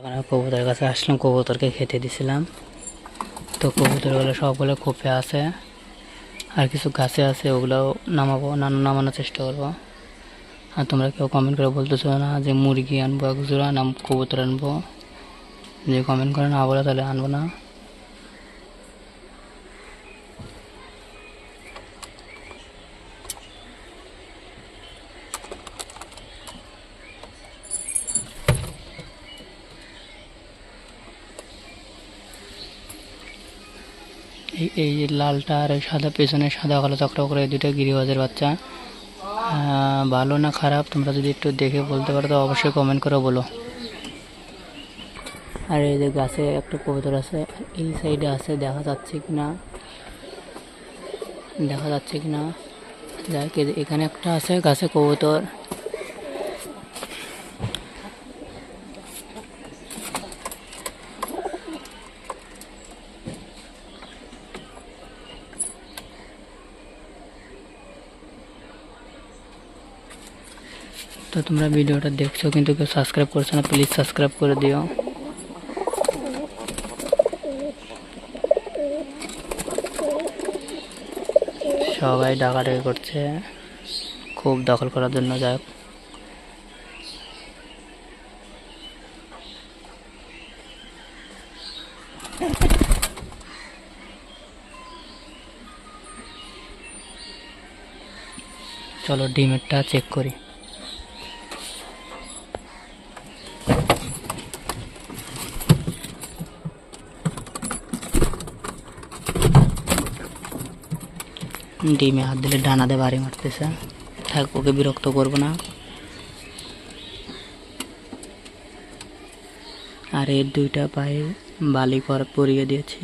কবুতরের কাছে আসলাম, কবুতরকে খেতে দিছিলাম। তো কবুতরগুলো সবগুলো খোপে আছে, আর কিছু গাছে আছে, ওগুলোও নামানোর চেষ্টা করবো। আর তোমরা কেউ কমেন্ট করে বলতেছো না যে মুরগি আনবো এক জোড়া না কবুতর আনবো, যে কমেন্ট করে না বলে তাহলে আনবো না। এই যে লালটা আর সাদা, পেছনে সাদা কালো চক্র করে দুইটা গিরিবাজের বাচ্চা। ভালো না খারাপ তোমরা যদি একটু দেখে বলতে পারো তো অবশ্যই কমেন্ট করে বলো। আর এই যে গাছে একটা কবুতর আছে, এই সাইডে আছে, দেখা যাচ্ছে কিনা যাক, এখানে একটা আছে গাছে কবুতর। তো তোমরা ভিডিওটা দেখছো কিন্তু কেউ সাবস্ক্রাইব করছো না, প্লিজ সাবস্ক্রাইব করে দিও। সবাই ডাকাডাকি করছে খুব দখল করার জন্য। যাক, চলো ডিমেরটা চেক করি। ডিমে হাত দিলে ডানা দিয়ে বাড়ি মারতেছে, থাক ওকে বিরক্ত করবো না। আর এর দুইটা পায়ে বালি পরিয়ে দিয়েছে।